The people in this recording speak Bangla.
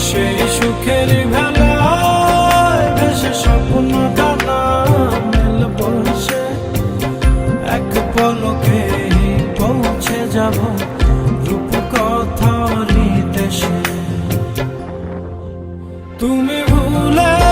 সেই সুখের ভেলায় ভেসে স্বপ্ন ডানা মেলব সে, এক পলকে পৌঁছে যাব রূপকথার দেশে। তুমি ভুলে